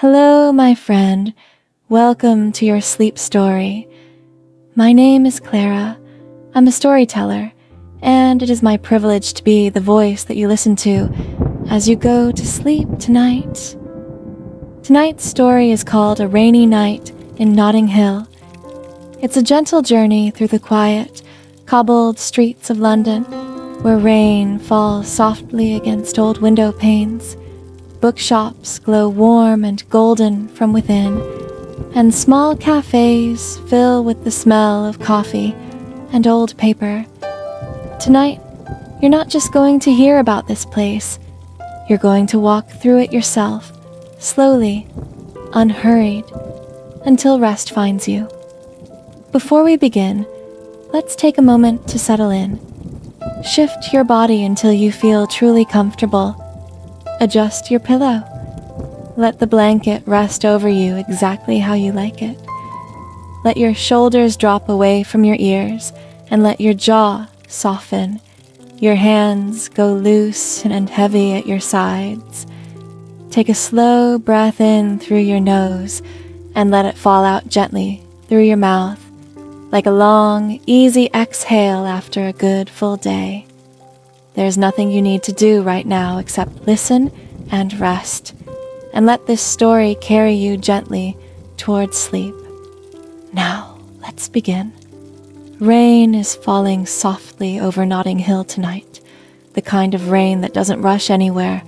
Hello, my friend. Welcome to your sleep story. My name is Clara. I'm a storyteller, and it is my privilege to be the voice that you listen to as you go to sleep tonight. Tonight's story is called A Rainy Night in Notting Hill. It's a gentle journey through the quiet, cobbled streets of London, where rain falls softly against old window panes. Bookshops glow warm and golden from within, and small cafes fill with the smell of coffee and old paper. Tonight, you're not just going to hear about this place, you're going to walk through it yourself, slowly, unhurried, until rest finds you. Before we begin, let's take a moment to settle in. Shift your body until you feel truly comfortable. Adjust your pillow. Let the blanket rest over you exactly how you like it. Let your shoulders drop away from your ears and let your jaw soften. Your hands go loose and heavy at your sides. Take a slow breath in through your nose and let it fall out gently through your mouth, like a long, easy exhale after a good full day. There's nothing you need to do right now except listen and rest, and let this story carry you gently towards sleep. Now, let's begin. Rain is falling softly over Notting Hill tonight, the kind of rain that doesn't rush anywhere,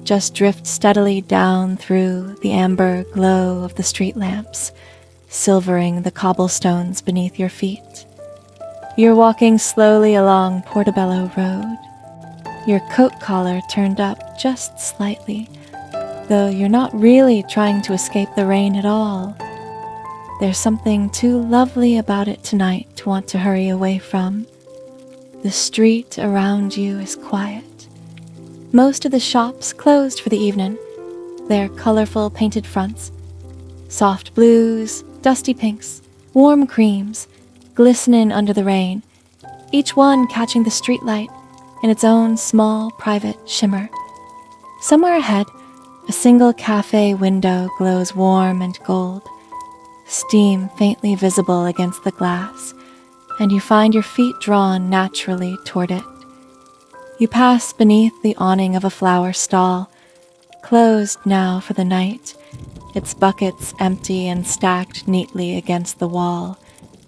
just drifts steadily down through the amber glow of the street lamps, silvering the cobblestones beneath your feet. You're walking slowly along Portobello Road, your coat collar turned up just slightly, though you're not really trying to escape the rain at all. There's something too lovely about it tonight to want to hurry away from. The street around you is quiet. Most of the shops closed for the evening, their colorful painted fronts. Soft blues, dusty pinks, warm creams, glistening under the rain, each one catching the streetlight in its own small, private shimmer. Somewhere ahead, a single cafe window glows warm and gold, steam faintly visible against the glass, and you find your feet drawn naturally toward it. You pass beneath the awning of a flower stall, closed now for the night, its buckets empty and stacked neatly against the wall,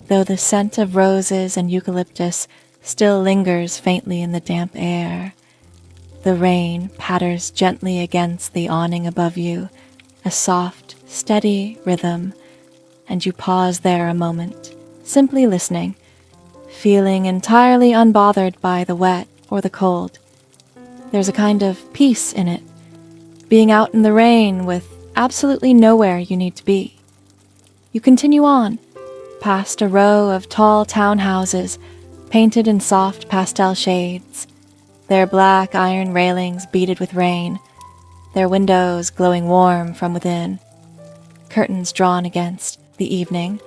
though the scent of roses and eucalyptus still lingers faintly in the damp air. The rain patters gently against the awning above you, a soft, steady rhythm, and you pause there a moment, simply listening, feeling entirely unbothered by the wet or the cold. There's a kind of peace in it, being out in the rain with absolutely nowhere you need to be. You continue on, past a row of tall townhouses, painted in soft pastel shades, their black iron railings beaded with rain, their windows glowing warm from within, curtains drawn against the evening.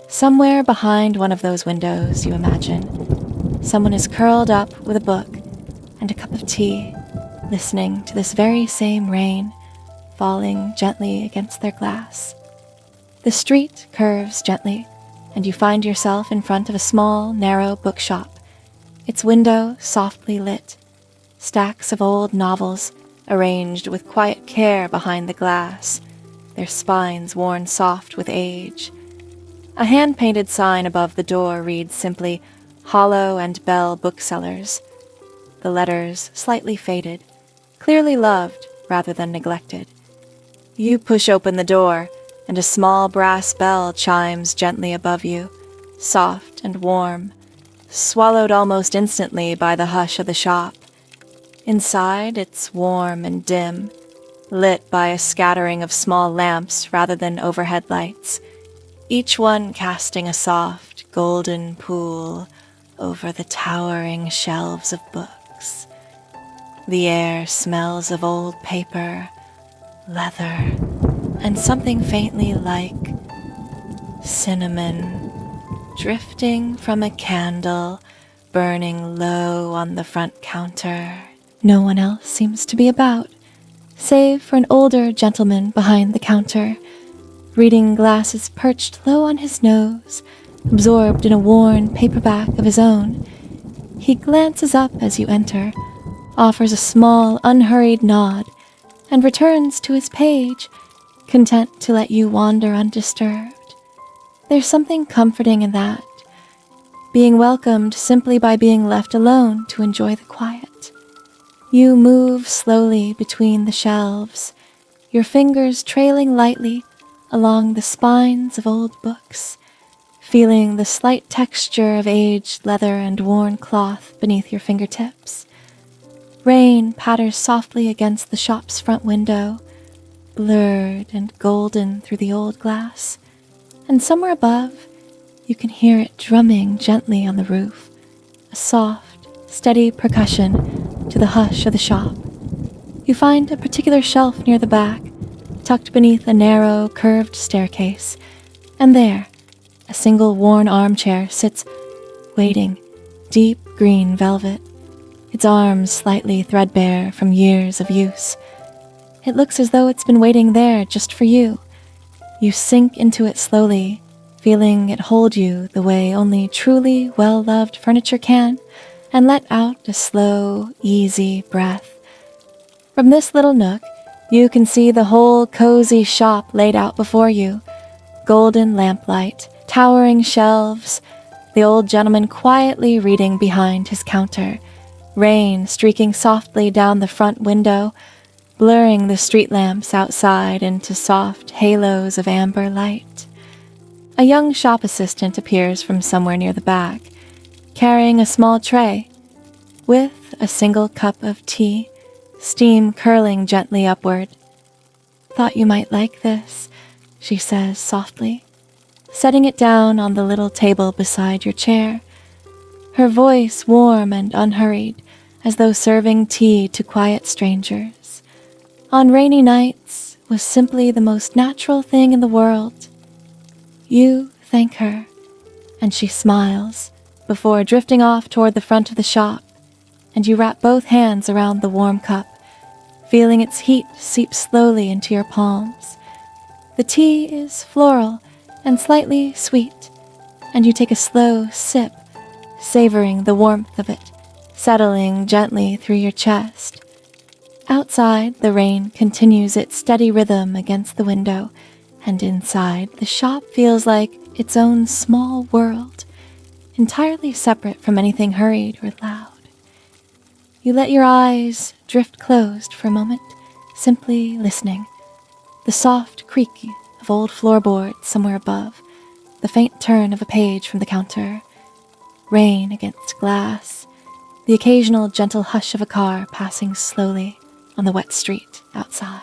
Somewhere behind one of those windows, you imagine, someone is curled up with a book and a cup of tea, listening to this very same rain falling gently against their glass. The street curves gently, and you find yourself in front of a small, narrow bookshop, its window softly lit, stacks of old novels arranged with quiet care behind the glass, their spines worn soft with age. A hand-painted sign above the door reads simply, Hollow and Bell Booksellers. The letters slightly faded, clearly loved rather than neglected. You push open the door, and a small brass bell chimes gently above you, soft and warm, swallowed almost instantly by the hush of the shop. Inside, it's warm and dim, lit by a scattering of small lamps rather than overhead lights, each one casting a soft, golden pool over the towering shelves of books. The air smells of old paper, leather, and something faintly like cinnamon, drifting from a candle burning low on the front counter. No one else seems to be about. save for an older gentleman behind the counter, reading glasses perched low on his nose, absorbed in a worn paperback of his own. He glances up as you enter, offers a small, unhurried nod, and returns to his page, content to let you wander undisturbed. There's something comforting in that, being welcomed simply by being left alone to enjoy the quiet. You move slowly between the shelves, your fingers trailing lightly along the spines of old books, feeling the slight texture of aged leather and worn cloth beneath your fingertips. Rain patters softly against the shop's front window, blurred and golden through the old glass, and somewhere above, you can hear it drumming gently on the roof, a soft, steady percussion to the hush of the shop. You find a particular shelf near the back, tucked beneath a narrow, curved staircase, and there, a single worn armchair sits, waiting, deep green velvet, its arms slightly threadbare from years of use. It looks as though it's been waiting there just for you. You sink into it slowly, feeling it hold you the way only truly well-loved furniture can, and let out a slow, easy breath. From this little nook, you can see the whole cozy shop laid out before you. Golden lamplight, towering shelves, the old gentleman quietly reading behind his counter, rain streaking softly down the front window, blurring the street lamps outside into soft halos of amber light. A young shop assistant appears from somewhere near the back, carrying a small tray, with a single cup of tea, steam curling gently upward. "Thought you might like this," she says softly, setting it down on the little table beside your chair, her voice warm and unhurried, as though serving tea to quiet strangers. On rainy nights was simply the most natural thing in the world. You thank her, and she smiles before drifting off toward the front of the shop, and you wrap both hands around the warm cup, feeling its heat seep slowly into your palms. The tea is floral and slightly sweet, and you take a slow sip, savoring the warmth of it, settling gently through your chest. Outside, the rain continues its steady rhythm against the window, and inside, the shop feels like its own small world, entirely separate from anything hurried or loud. You let your eyes drift closed for a moment, simply listening. The soft creak of old floorboards somewhere above, the faint turn of a page from the counter, rain against glass, the occasional gentle hush of a car passing slowly on the wet street outside.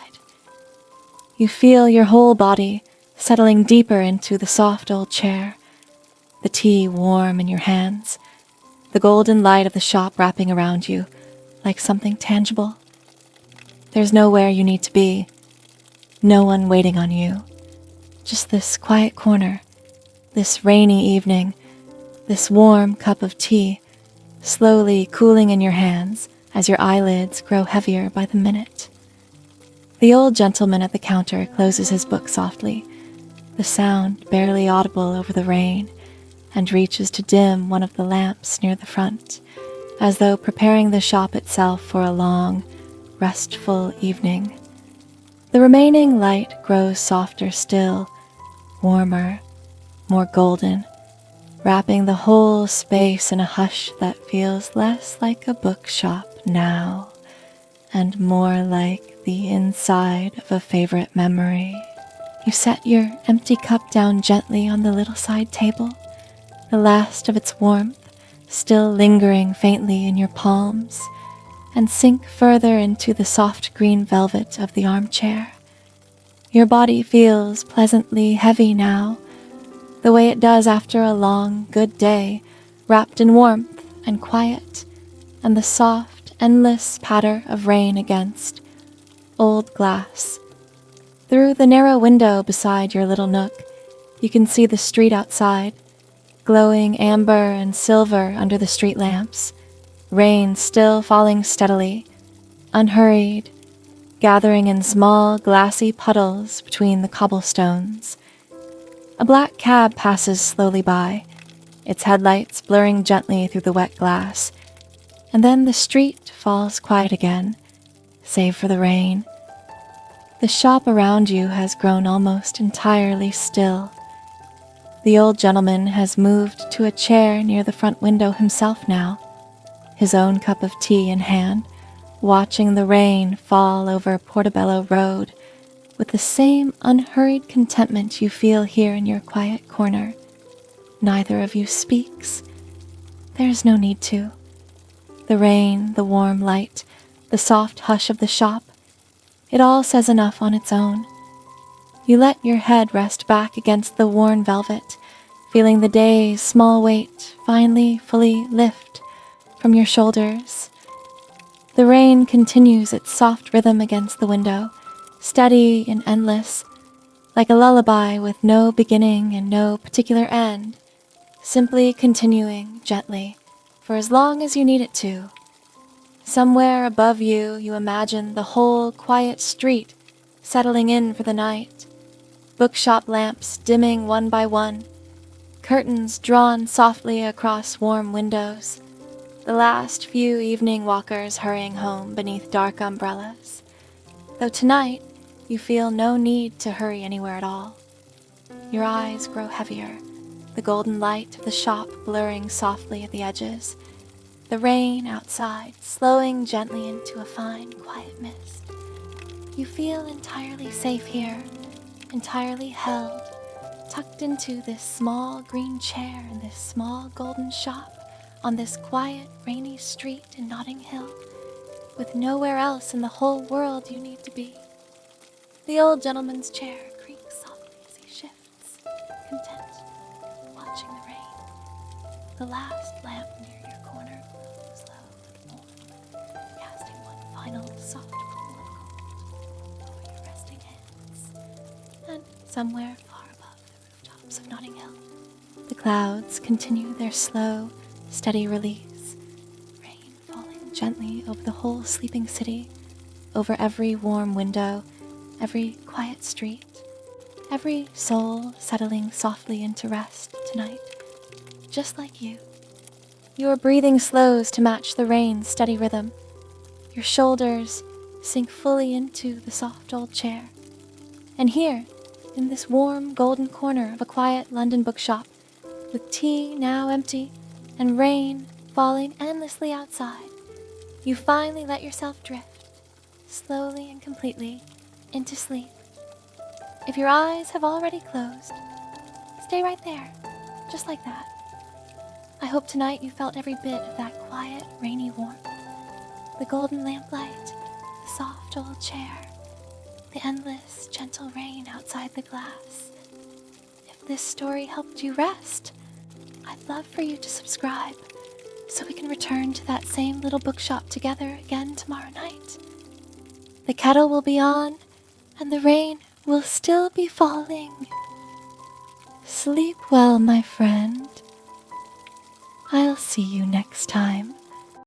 You feel your whole body settling deeper into the soft old chair, the tea warm in your hands, the golden light of the shop wrapping around you like something tangible. There's nowhere you need to be, no one waiting on you, just this quiet corner, this rainy evening, this warm cup of tea, slowly cooling in your hands as your eyelids grow heavier by the minute. The old gentleman at the counter closes his book softly, the sound barely audible over the rain, and reaches to dim one of the lamps near the front, as though preparing the shop itself for a long, restful evening. The remaining light grows softer still, warmer, more golden, wrapping the whole space in a hush that feels less like a bookshop now, and more like the inside of a favorite memory. You set your empty cup down gently on the little side table, the last of its warmth still lingering faintly in your palms, and sink further into the soft green velvet of the armchair. Your body feels pleasantly heavy now, the way it does after a long, good day, wrapped in warmth and quiet, and the soft, endless patter of rain against old glass. Through the narrow window beside your little nook, you can see the street outside, glowing amber and silver under the street lamps, rain still falling steadily, unhurried, gathering in small, glassy puddles between the cobblestones. A black cab passes slowly by, its headlights blurring gently through the wet glass, and then the street falls quiet again, save for the rain. The shop around you has grown almost entirely still. The old gentleman has moved to a chair near the front window himself now, his own cup of tea in hand, watching the rain fall over Portobello Road with the same unhurried contentment you feel here in your quiet corner. Neither of you speaks. There is no need to. The rain, the warm light, the soft hush of the shop, it all says enough on its own. You let your head rest back against the worn velvet, feeling the day's small weight finally fully lift from your shoulders. The rain continues its soft rhythm against the window, steady and endless, like a lullaby with no beginning and no particular end, simply continuing gently for as long as you need it to. Somewhere above you, you imagine the whole quiet street settling in for the night, bookshop lamps dimming one by one, curtains drawn softly across warm windows, the last few evening walkers hurrying home beneath dark umbrellas. Though tonight, you feel no need to hurry anywhere at all. Your eyes grow heavier, the golden light of the shop blurring softly at the edges, the rain outside slowing gently into a fine, quiet mist. You feel entirely safe here, entirely held, tucked into this small green chair in this small golden shop on this quiet, rainy street in Notting Hill, with nowhere else in the whole world you need to be. The old gentleman's chair creaks softly as he shifts, content, watching the rain. The last lamp near your corner glows low and warm, casting one final soft pool of gold over your resting hands. And somewhere far above the rooftops of Notting Hill, the clouds continue their slow, steady release, rain falling gently over the whole sleeping city, over every warm window, every quiet street, every soul settling softly into rest tonight, just like you. Your breathing slows to match the rain's steady rhythm. Your shoulders sink fully into the soft old chair. And here, in this warm golden corner of a quiet London bookshop, with tea now empty and rain falling endlessly outside, you finally let yourself drift, slowly and completely, into sleep. If your eyes have already closed, stay right there, just like that. I hope tonight you felt every bit of that quiet, rainy warmth, the golden lamplight, the soft old chair, the endless, gentle rain outside the glass. If this story helped you rest, I'd love for you to subscribe so we can return to that same little bookshop together again tomorrow night. The kettle will be on, and the rain will still be falling. Sleep well, my friend. I'll see you next time.